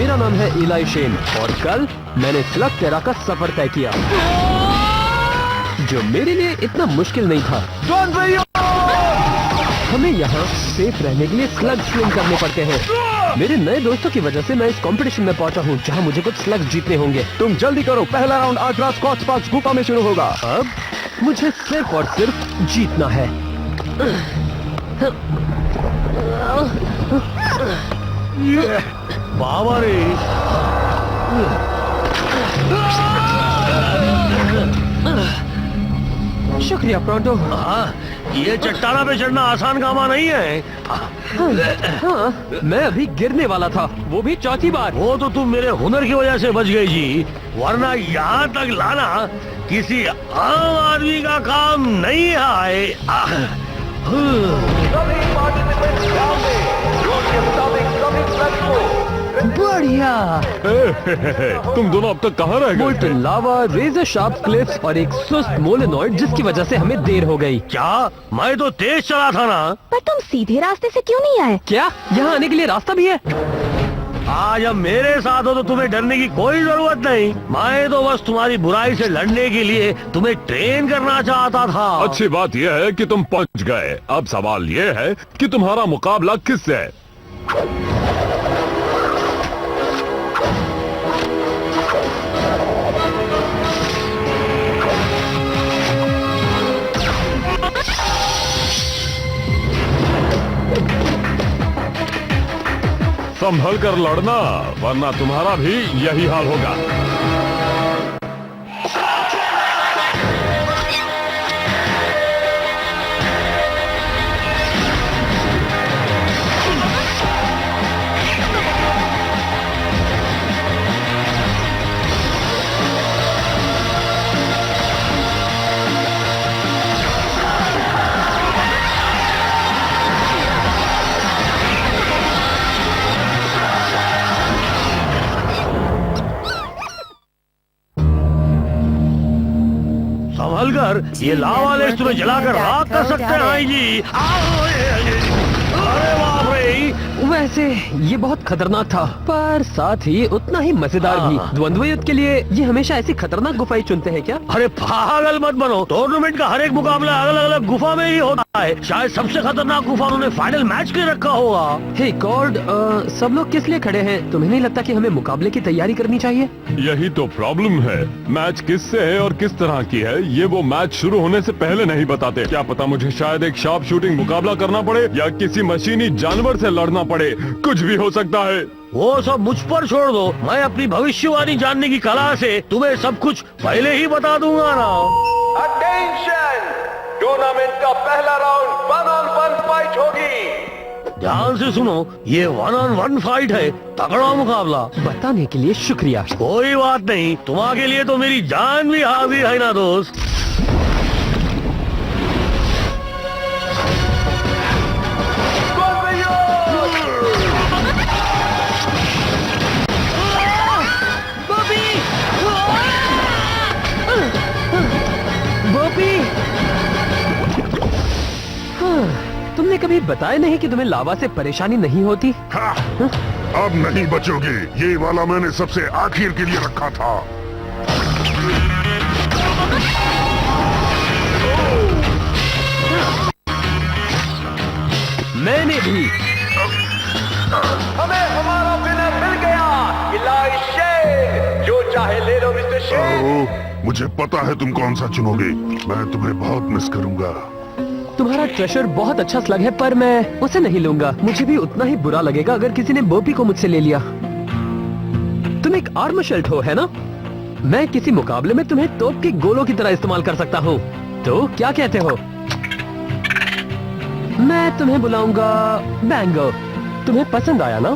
मेरा नाम है इलाई शेन और कल मैंने स्लग टेरा का सफर तय किया, जो मेरे लिए इतना मुश्किल नहीं था। हमें यहाँ सेफ रहने के लिए स्लग स्विंग करने पड़ते हैं। मेरे नए दोस्तों की वजह से मैं इस कंपटीशन में पहुंचा हूँ, जहाँ मुझे कुछ स्लग जीतने होंगे। तुम जल्दी करो, पहला राउंड आज रात स्कॉच पार्क गुफा में शुरू होगा। अब मुझे सिर्फ और सिर्फ जीतना है। बाबा रे, शुक्रिया प्रोंटो। ये चट्टाना पे चढ़ना आसान कामा नहीं है। हाँ, मैं अभी गिरने वाला था, वो भी चौथी बार। वो तो तुम मेरे हुनर की वजह से बच गई जी, वरना यहाँ तक लाना किसी आम आदमी का काम नहीं है। बढ़िया। तुम दोनों अब तक कहाँ रह गए? मोल्टन लावा, रेजर शार्प क्लिफ्स और एक सुस्त मोलेनॉइड, जिसकी वजह से हमें देर हो गई। क्या? मैं तो तेज चला था ना। पर तुम सीधे रास्ते से क्यों नहीं आए? क्या यहाँ आने के लिए रास्ता भी है? आज अब मेरे साथ हो तो तुम्हें डरने की कोई जरूरत नहीं। मैं तो बस तुम्हारी बुराई से लड़ने के लिए तुम्हें ट्रेन करना चाहता था। अच्छी बात यह है कि तुम पहुंच गए। अब सवाल यह है कि तुम्हारा मुकाबला किससे है? संभल कर लड़ना, वरना तुम्हारा भी यही हाल होगा। संभलकर, ये लावा लेस तुम्हें जलाकर राख कर सकते हैं जी। अरे बाप रे! वैसे ये बहुत खतरनाक था, पर साथ ही उतना ही मजेदार भी। द्वंद्व युद्ध के लिए ये हमेशा ऐसी खतरनाक गुफाएं चुनते हैं क्या? अरे पागल मत बनो, टूर्नामेंट का हर एक मुकाबला अलग अलग गुफा में ही होता है। शायद सबसे खतरनाक गुफा उन्होंने फाइनल मैच के रखा होगा। हे गॉड, सब लोग किस लिए खड़े हैं? तुम्हें नहीं लगता कि हमें मुकाबले की तैयारी करनी चाहिए? यही तो प्रॉब्लम है। मैच किससे है और किस तरह की है, ये वो मैच शुरू होने से पहले नहीं बताते। क्या पता मुझे शायद एक शार्प शूटिंग मुकाबला करना पड़े या किसी मशीनी जानवर से लड़ना पड़े। कुछ भी हो सकता है। वो सब मुझ पर छोड़ दो, मैं अपनी भविष्यवाणी जानने की कला से तुम्हें सब कुछ पहले ही बता दूंगा ना। अटेंशन! टूर्नामेंट का पहला राउंड 1-on-1 फाइट होगी। ध्यान से सुनो, ये 1-on-1 फाइट है, तगड़ा मुकाबला। बताने के लिए शुक्रिया। कोई बात नहीं, तुम्हारे लिए तो मेरी जान भी हाजिर है ना दोस्त। तुमने कभी बताया नहीं कि तुम्हें लावा से परेशानी नहीं होती? हाँ, अब नहीं बचोगे। ये वाला मैंने सबसे आखिर के लिए रखा था। मैंने भी। हमें हमारा विनर मिल गया, इलाई शेन। जो चाहे ले लो मिस्टर शेन। ओह, मुझे पता है तुम कौन सा चुनोगे। मैं तुम्हें बहुत मिस करूंगा। तुम्हारा ट्रेशर बहुत अच्छा स्लग है, पर मैं उसे नहीं लूंगा। मुझे भी उतना ही बुरा लगेगा अगर किसी ने बोपी को मुझसे ले लिया। तुम एक आर्म शेल्ट हो, है ना? मैं किसी मुकाबले में तुम्हें तोप के गोलों की तरह इस्तेमाल कर सकता हूँ। तो क्या कहते हो? मैं तुम्हें बुलाऊंगा बैंगो। तुम्हें पसंद आया ना?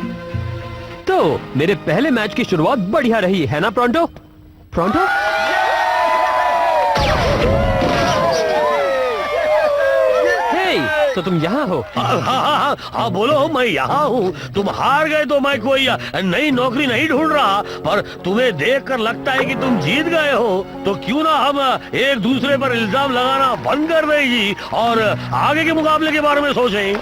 तो मेरे पहले मैच की शुरुआत बढ़िया रही, है ना प्रोंटो? प्रोंटो? तो तुम यहाँ हो? हाँ, बोलो, मैं यहाँ हूँ। तुम हार गए तो मैं कोई नई नौकरी नहीं ढूंढ रहा, पर तुम्हें देखकर लगता है कि तुम जीत गए हो। तो क्यों ना हम एक दूसरे पर इल्जाम लगाना बंद कर दें जी, और आगे के मुकाबले के बारे में सोचें।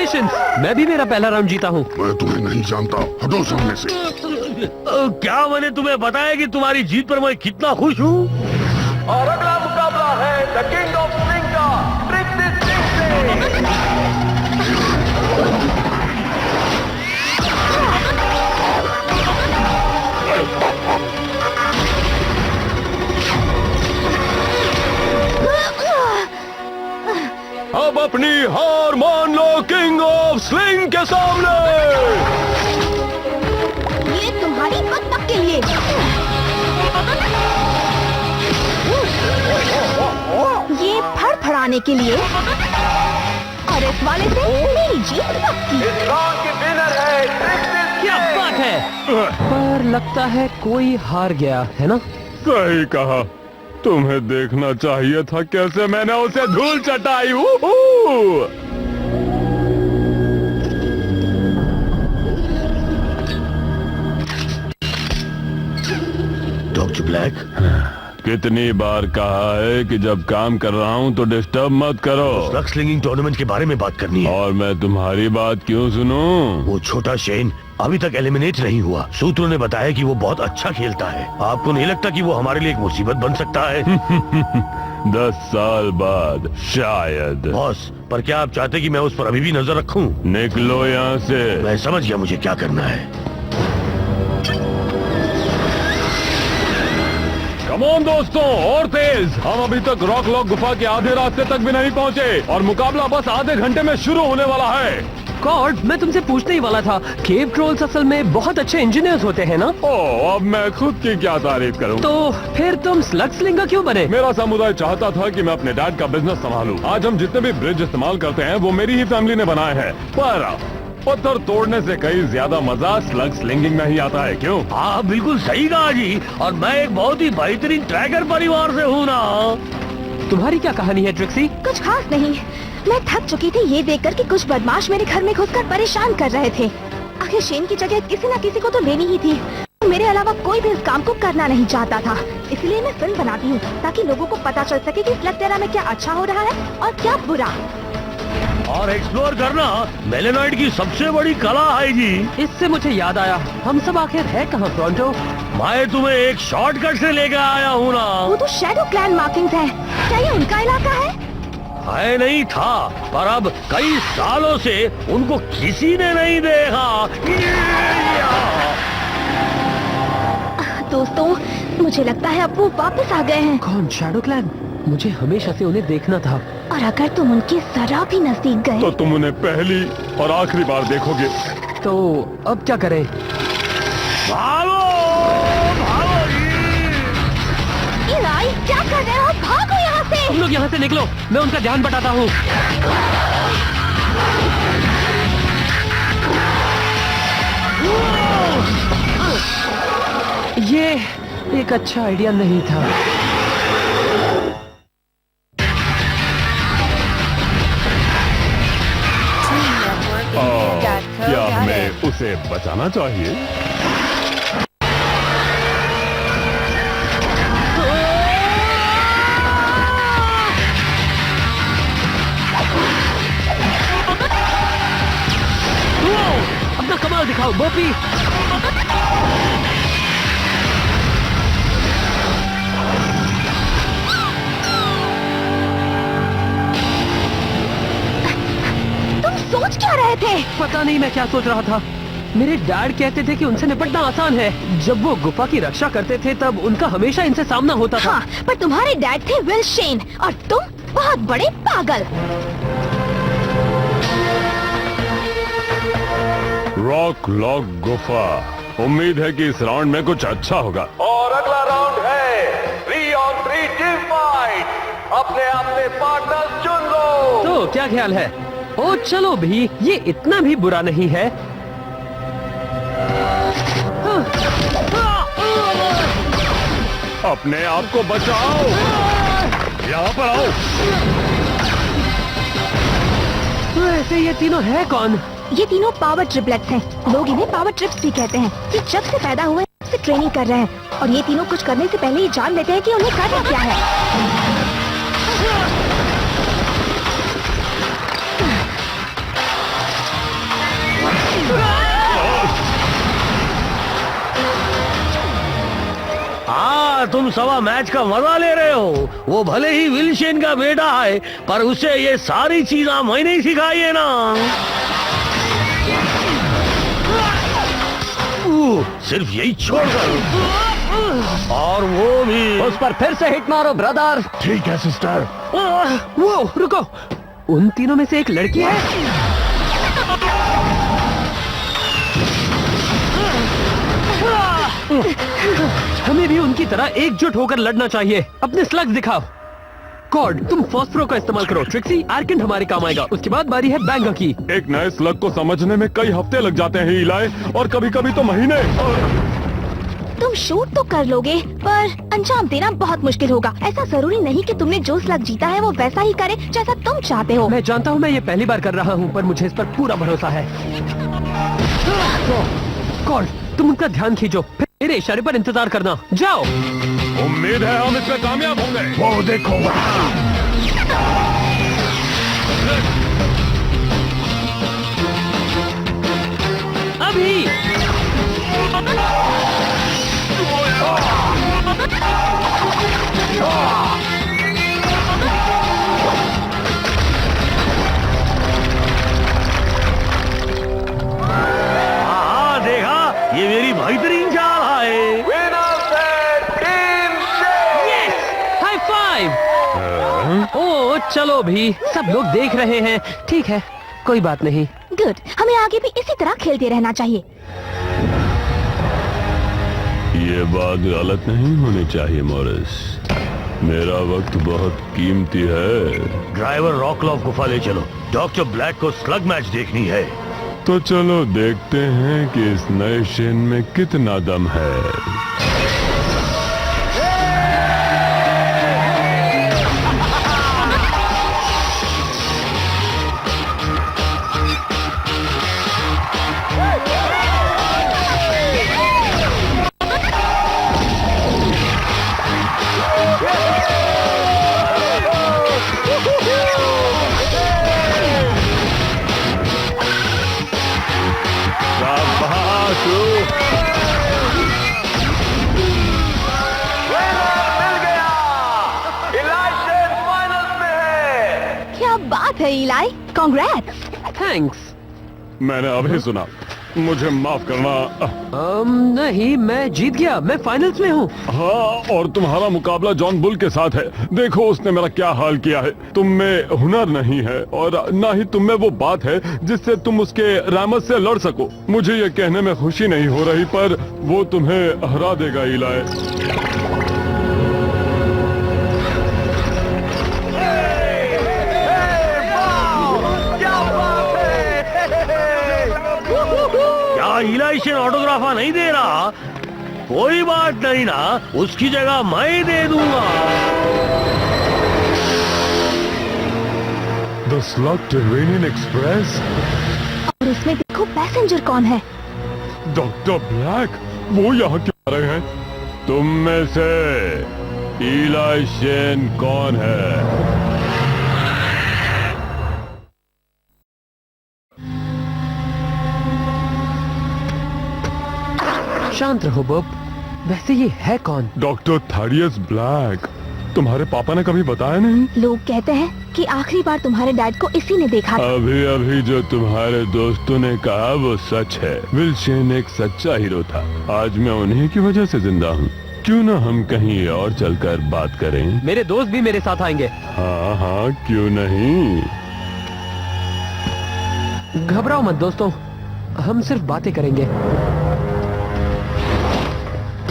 कॉन्ग्रेचुलेशन, मैं भी मेरा पहला राउंड जीता हूँ। मैं तुम्हें नहीं जानता, हटो सामने से। क्या मैंने तुम्हें बताया कि तुम्हारी जीत पर मैं कितना खुश हूँ? और अगला मुकाबला है द किंग ऑफ स्लिंग का ट्रिक्सी सिंह से। अब अपनी हार मान लो किंग ऑफ स्लिंग के सामने। ये तुम्हारी बदतक के लिए। ये फड़फड़ाने के लिए। और इस वाले से मेरी जीत पक्की। इस राउंड की विनर है ट्रिक्सी क्या सिंह। बात है, पर लगता है कोई हार गया है ना? सही कहा, तुम्हें देखना चाहिए था कैसे मैंने उसे धूल चटाई। डॉक्टर ब्लैक, कितनी बार कहा है कि जब काम कर रहा हूँ तो डिस्टर्ब मत करो। स्लग स्लिंगिंग टूर्नामेंट के बारे में बात करनी है। और मैं तुम्हारी बात क्यों सुनूं? वो छोटा शेन अभी तक एलिमिनेट नहीं हुआ। सूत्रों ने बताया कि वो बहुत अच्छा खेलता है। आपको नहीं लगता कि वो हमारे लिए एक मुसीबत बन सकता है? 10 साल बाद शायद। बॉस, पर क्या आप चाहते कि मैं उस पर अभी भी नजर रखूं? निकलो यहाँ से। मैं समझ गया मुझे क्या करना है। कमॉन दोस्तों, और तेज। हम अभी तक रॉक लॉक गुफा के आधे रास्ते तक भी नहीं पहुँचे और मुकाबला बस आधे घंटे में शुरू होने वाला है। कॉर्ड, मैं तुमसे पूछने ही वाला था, केव ट्रोल्स असल में बहुत अच्छे इंजीनियर्स होते हैं ना? ओह, अब मैं खुद की क्या तारीफ करूं? तो फिर तुम स्लग स्लिंगर क्यों बने? मेरा समुदाय चाहता था कि मैं अपने डैड का बिजनेस संभालूं। आज हम जितने भी ब्रिज इस्तेमाल करते हैं वो मेरी ही फैमिली ने बनाए हैं, पर पत्थर तोड़ने से कहीं ज्यादा मजा स्लग स्लिंगिंग में ही आता है। क्यों? आप बिल्कुल सही कहा जी, और मैं एक बहुत ही बेहतरीन ट्रैकर परिवार से हूँ ना। तुम्हारी क्या कहानी है ट्रिक्सी? कुछ खास नहीं, मैं थक चुकी थी ये देखकर कि कुछ बदमाश मेरे घर में घुसकर परेशान कर रहे थे। आखिर शेन की जगह किसी न किसी को तो लेनी ही थी। मेरे अलावा कोई भी इस काम को करना नहीं चाहता था, इसलिए मैं फिल्म बनाती हूँ ताकि लोगों को पता चल सके कि स्लग टेरा में क्या अच्छा हो रहा है और क्या बुरा। और एक्सप्लोर करना मेलेनॉइड की सबसे बड़ी कला है जी। इससे मुझे याद आया, हम सब आखिर है कहाँ टोरंटो? मैं तुम्हें एक शॉर्टकट से लेकर आया हूँ ना। वो तो शैडो क्लैन मार्किंग्स है, क्या ये उनका इलाका है? है नहीं था, पर अब कई सालों से उनको किसी ने नहीं देखा। दोस्तों, मुझे लगता है अब वो वापस आ गए हैं। कौन? Shadow clan? मुझे हमेशा से उन्हें देखना था। और अगर तुम उनके जरा भी नजदीक गए तो तुम उन्हें पहली और आखिरी बार देखोगे। तो अब क्या करें? भागो, भागो जी। इलाई, क्या कर रहे हो? भागो यहाँ से। तुम लोग यहाँ से निकलो, मैं उनका ध्यान बटाता हूँ। ये एक अच्छा आइडिया नहीं था। क्या हमें उसे बचाना चाहिए? अपना कमाल दिखाओ बोपी। तुम सोच क्या रहे थे? पता नहीं मैं क्या सोच रहा था। मेरे डैड कहते थे कि उनसे निपटना आसान है। जब वो गुफा की रक्षा करते थे तब उनका हमेशा इनसे सामना होता था। हाँ, पर तुम्हारे डैड थे विल शेन और तुम बहुत बड़े पागल। रॉक लॉक गुफा। उम्मीद है कि इस राउंड में कुछ अच्छा होगा। और अगला राउंड है 3 on 3 टीम फाइट। अपने अपने पार्टनर्स चुन लो। तो क्या ख्याल है? ओ चलो भी, ये इतना भी बुरा नहीं है। अपने आप को बचाओ, यहाँ पर आओ। वैसे ये तीनों है कौन? ये तीनों पावर ट्रिपलेट्स हैं। लोग इन्हें पावर ट्रिप्स भी कहते हैं। ये जब से पैदा हुए तब से ट्रेनिंग कर रहे हैं और ये तीनों कुछ करने से पहले ही जान लेते हैं कि उन्हें करना क्या है। हाँ, तुम सवा मैच का मजा ले रहे हो। वो भले ही विल शेन का बेटा है, पर उसे ये सारी चीजें मैंने ही सिखाई है ना। सिर्फ यही छोड़कर, और वो भी उस पर फिर से हिट मारो ब्रदर। ठीक है सिस्टर। वो रुको, उन तीनों में से एक लड़की है। हमें भी उनकी तरह एकजुट होकर लड़ना चाहिए। अपने स्लग्स दिखाओ। कॉर्ड, तुम फॉस्फरो का इस्तेमाल करो। ट्रिक्सी, आर्केंड हमारे काम आएगा। उसके बाद बारी है बैंगा की। एक नए स्लग को समझने में कई हफ्ते लग जाते हैं इलाय, और कभी कभी तो महीने। तुम शूट तो कर लोगे, पर अंजाम देना बहुत मुश्किल होगा। ऐसा जरूरी नहीं कि तुमने जो स्लग जीता है वो वैसा ही करे जैसा तुम चाहते हो। मैं जानता हूँ मैं ये पहली बार कर रहा हूँ, पर मुझे इस पर पूरा भरोसा है। कॉर्ड, तुम उनका ध्यान खींचो, फिर मेरे इशारे पर इंतजार करना। जाओ। उम्मीद है हम इसमें कामयाब होंगे। वो देखो अभी हाँ, देखा, ये मेरी बेहतरीन चाल है। विनर्स है टीम शेन। High five. ओ चलो भी, सब लोग देख रहे हैं। ठीक है, कोई बात नहीं। गुड, हमें आगे भी इसी तरह खेलते रहना चाहिए। ये बात गलत नहीं होनी चाहिए मॉरिस। मेरा वक्त बहुत कीमती है। ड्राइवर रॉकलॉफ गुफा ले चलो। डॉक्टर ब्लैक को स्लग मैच देखनी है। तो चलो देखते हैं कि इस नए शेन में कितना दम है। बात है इलाई, कांग्रेट्स। थैंक्स। मैंने अभी सुना, मुझे माफ करना। नहीं, मैं जीत गया। मैं फाइनल्स में हूँ। हाँ, और तुम्हारा मुकाबला जॉन बुल के साथ है। देखो उसने मेरा क्या हाल किया है। तुम में हुनर नहीं है, और ना ही तुम में वो बात है जिससे तुम उसके रामत से लड़ सको। मुझे ये कहने में खुशी नहीं हो रही, पर वो तुम्हें हरा देगा इलाय। इलाई शेन ऑटोग्राफा नहीं दे रहा? कोई बात नहीं ना, उसकी जगह मैं दे दूंगा। The Slug Terranian Express? और उसमें देखो पैसेंजर कौन है? डॉक्टर ब्लैक, वो यहाँ क्यों आ रहे हैं? तुम में से इलाई शेन कौन है? शांत रहो बॉब। वैसे ये है कौन? Doctor Thaddeus black. तुम्हारे पापा ने कभी बताया नहीं? लोग कहते हैं कि आखिरी बार तुम्हारे डैड को इसी ने देखा था। अभी अभी जो तुम्हारे दोस्तों ने कहा वो सच है। विल शेन एक सच्चा हीरो था। आज मैं उन्हीं की वजह से जिंदा हूँ। क्यों ना हम कहीं और चलकर बात करें? मेरे दोस्त भी मेरे साथ आएंगे। हाँ हाँ, क्यों नहीं। घबराओ मत दोस्तों, हम सिर्फ बातें करेंगे।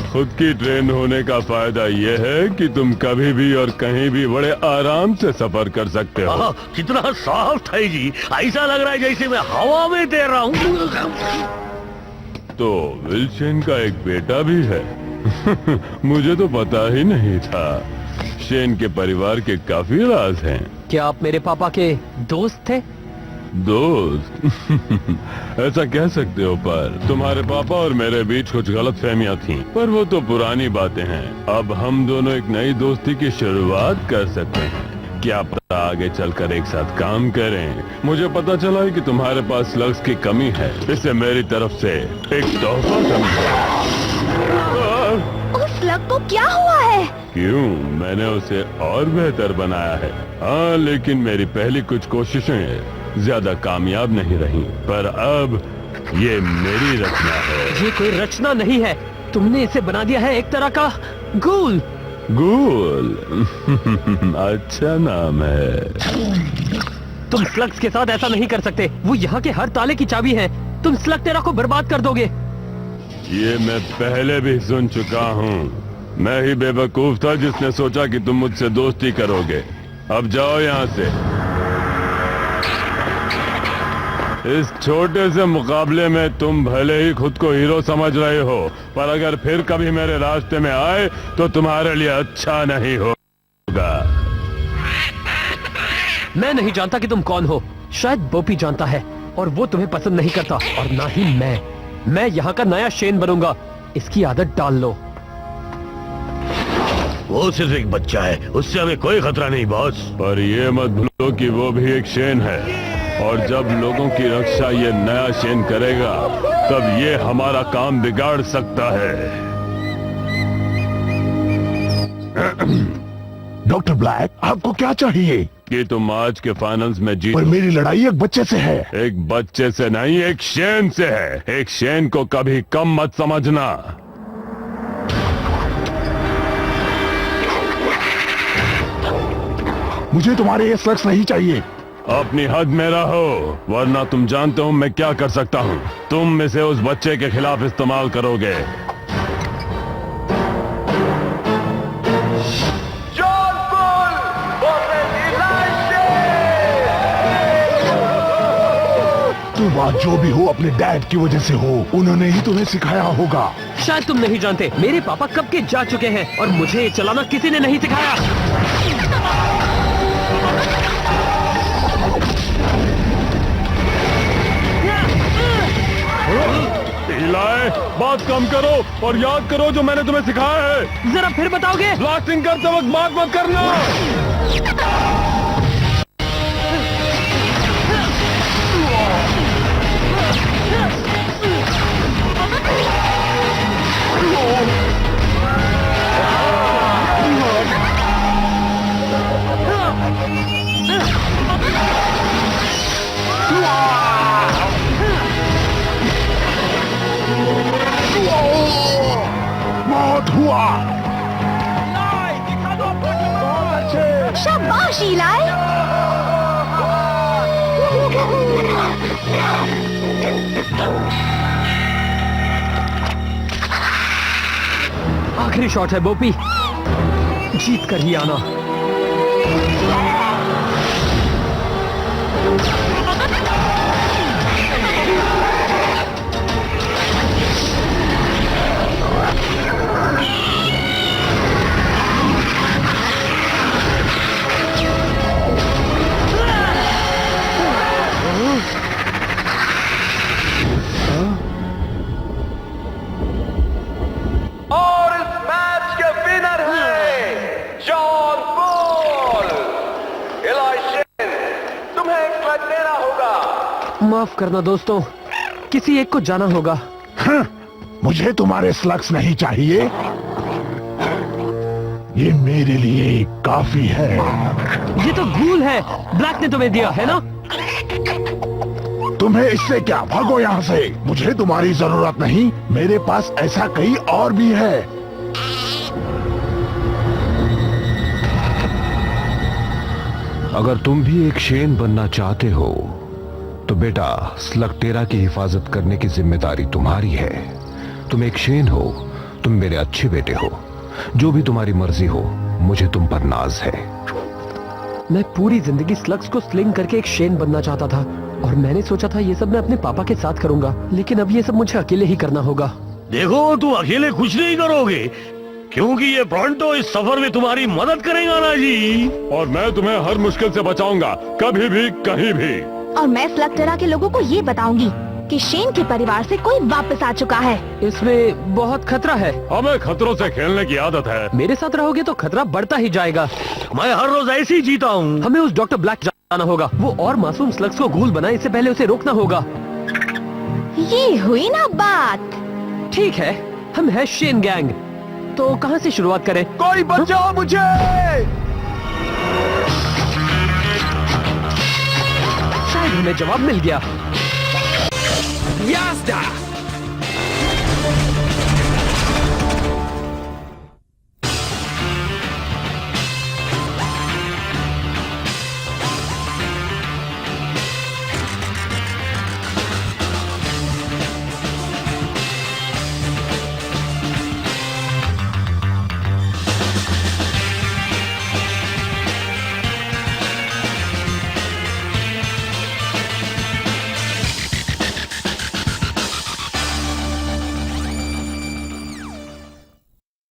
खुद की ट्रेन होने का फायदा ये है कि तुम कभी भी और कहीं भी बड़े आराम से सफर कर सकते हो। कितना सॉफ्ट है जी, ऐसा लग रहा है जैसे मैं हवा में तैर रहा हूँ। तो विल शेन का एक बेटा भी है। मुझे तो पता ही नहीं था। शेन के परिवार के काफी राज हैं। क्या आप मेरे पापा के दोस्त थे? दोस्त? ऐसा कह सकते हो, पर तुम्हारे पापा और मेरे बीच कुछ गलतफहमियां थीं, पर वो तो पुरानी बातें हैं। अब हम दोनों एक नई दोस्ती की शुरुआत कर सकते हैं। क्या पता आगे चलकर एक साथ काम करें। मुझे पता चला है कि तुम्हारे पास लग्स की कमी है। इसे मेरी तरफ से एक तोहफा समझो। उस लग को क्या हुआ है? क्यों, मैंने उसे और बेहतर बनाया है। हाँ, लेकिन मेरी पहली कुछ कोशिशें ज्यादा कामयाब नहीं रही। पर अब ये मेरी रचना है। ये कोई रचना नहीं है, तुमने इसे बना दिया है एक तरह का गूल। गूल अच्छा नाम है। तुम स्लग्स के साथ ऐसा नहीं कर सकते, वो यहाँ के हर ताले की चाबी है। तुम स्लग टेरा को बर्बाद कर दोगे। ये मैं पहले भी सुन चुका हूँ। मैं ही बेवकूफ था जिसने सोचा कि तुम मुझसे दोस्ती करोगे। अब जाओ यहाँ से। इस छोटे से मुकाबले में तुम भले ही खुद को हीरो समझ रहे हो, पर अगर फिर कभी मेरे रास्ते में आए तो तुम्हारे लिए अच्छा नहीं होगा। मैं नहीं जानता कि तुम कौन हो, शायद बोपी जानता है और वो तुम्हें पसंद नहीं करता, और ना ही मैं यहाँ का नया शेन बनूंगा। इसकी आदत डाल लो। वो सिर्फ एक बच्चा है, उससे हमें कोई खतरा नहीं बॉस। पर ये मत भूलो कि वो भी एक शेन है, और जब लोगों की रक्षा ये नया शेन करेगा तब ये हमारा काम बिगाड़ सकता है। डॉक्टर ब्लैक, आपको क्या चाहिए? कि तुम आज के फाइनल्स में जीत। पर मेरी लड़ाई एक बच्चे से है। एक बच्चे से नहीं, एक शेन से है। एक शेन को कभी कम मत समझना। मुझे तुम्हारे ये स्लग्स नहीं चाहिए। अपनी हद में रहो, वरना तुम जानते हो मैं क्या कर सकता हूँ। तुम इसे उस बच्चे के खिलाफ इस्तेमाल करोगे। John Bull versus Elisha. तुम आज जो भी हो अपने डैड की वजह से हो। उन्होंने ही तुम्हें सिखाया होगा। शायद तुम नहीं जानते, मेरे पापा कब के जा चुके हैं और मुझे ये चलाना किसी ने नहीं सिखाया। इलाय, बात कम करो और याद करो जो मैंने तुम्हें सिखाया है। जरा फिर बताओगे? ब्लास्टिंग करते वक्त बात मत करना। बहुत हुआ। शाबाश इलाई। आखिरी शॉट है बोपी, जीत कर ही आना। और इस मैच के विनर हैं जॉन बुल। इलाइशा, तुम्हें एक फ्लैग देना होगा। माफ करना दोस्तों, किसी एक को जाना होगा। मुझे तुम्हारे स्लग्स नहीं चाहिए। ये मेरे लिए काफी है। ये तो गूल है, ब्लैक ने तुम्हें दिया है ना? तुम्हें इससे क्या, भागो यहाँ से। मुझे तुम्हारी जरूरत नहीं, मेरे पास ऐसा कई और भी है। अगर तुम भी एक शेन बनना चाहते हो तो बेटा, स्लग टेरा की हिफाजत करने की जिम्मेदारी तुम्हारी है। तुम एक शेन हो, तुम मेरे अच्छे बेटे हो। जो भी तुम्हारी मर्जी हो, मुझे तुम पर नाज है। मैं पूरी जिंदगी स्लग्स को स्लिंग करके एक शेन बनना चाहता था, और मैंने सोचा था ये सब मैं अपने पापा के साथ करूंगा, लेकिन अब ये सब मुझे अकेले ही करना होगा। देखो, तुम अकेले कुछ नहीं करोगे, क्योंकि ये ब्रॉन्टो इस सफर में तुम्हारी मदद करेगा ना जी। और मैं तुम्हें हर मुश्किल से बचाऊंगा, कभी भी कहीं भी। और मैं स्लग टेरा के लोगों को ये बताऊंगी कि शेन के परिवार से कोई वापस आ चुका है। इसमें बहुत खतरा है। हमें खतरों से खेलने की आदत है। मेरे साथ रहोगे तो खतरा बढ़ता ही जाएगा। मैं हर रोज ऐसे ही जीता हूँ। हमें उस डॉक्टर ब्लैक जाना होगा। वो और मासूम स्लग्स को गूल बनाए, इससे पहले उसे रोकना होगा। ये हुई ना बात। ठीक है, हम है शेन गैंग। तो कहाँ से शुरुआत करें? कोई बचाओ मुझे। शायद हमें जवाब मिल गया। Jazda!